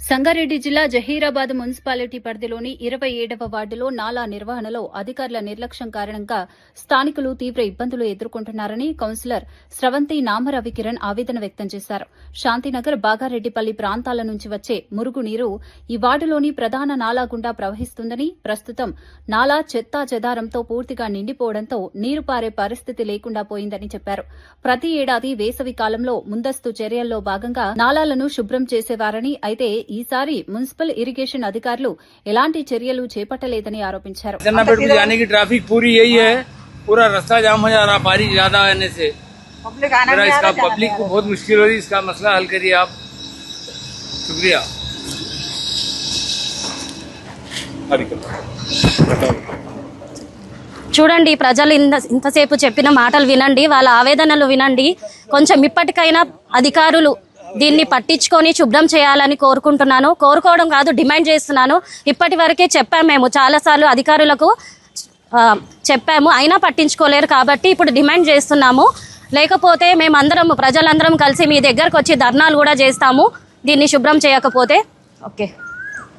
సంగారెడ్డి జిల్లా జహీరాబాద్ మున్సిపాలిటీ పరిధిలోని 27వ వార్డులో నాలా నిర్వహణలో అధికారుల నిర్లక్ష్యం కారణంగా స్థానికులు తీవ్ర ఇబ్బందులు ఎదుర్కొంటున్నారని కౌన్సిలర్ స్రవంతి నామరవికిరణ్ ఆవేదన వ్యక్తం చేశారు. శాంతినగర్, బాగారెడ్డిపల్లి ప్రాంతాల నుంచి వచ్చే మురుగునీరు ఈ వార్డులోని ప్రధాన నాలా గుండా ప్రవహిస్తుందని, ప్రస్తుతం నాలా చెత్తా చెదారంతో పూర్తిగా నిండిపోవడంతో నీరు పారే పరిస్థితి లేకుండా పోయిందని చెప్పారు. ప్రతి ఏడాది వేసవి కాలంలో ముందస్తు చర్యల్లో భాగంగా నాలాలను శుభ్రం చేసేవారని, అయితే ఈసారి మున్సిపల్ ఇరిగేషన్ అధికారులు ఎలాంటి చర్యలు చేపట్టలేదని ఆరోపించారు. ट्रैफिक पूरी यही है, पूरा रास्ता जाम हो जा रहा बारिश ज्यादा आने से। पब्लिक को बहुत मुश्किल हो रही है, इसका मसला हल करिए आप। शुक्रिया। చూడండి, ప్రజలు ఇంతసేపు చెప్పిన మాటలు వినండి, వాళ్ళ ఆవేదనలు వినండి. కొంచెం ఇప్పటికైనా అధికారులు దీన్ని పట్టించుకొని శుభ్రం చేయాలని కోరుకోవడం కాదు, డిమాండ్ చేస్తున్నాను. ఇప్పటి వరకే చెప్పాము, మేము చాలాసార్లు అధికారులకు చెప్పాము, అయినా పట్టించుకోలేరు. కాబట్టి ఇప్పుడు డిమాండ్ చేస్తున్నాము. లేకపోతే ప్రజలందరం కలిసి మీ దగ్గరకు వచ్చి ధర్నాలు కూడా చేస్తాము దీన్ని శుభ్రం చేయకపోతే. ఓకే.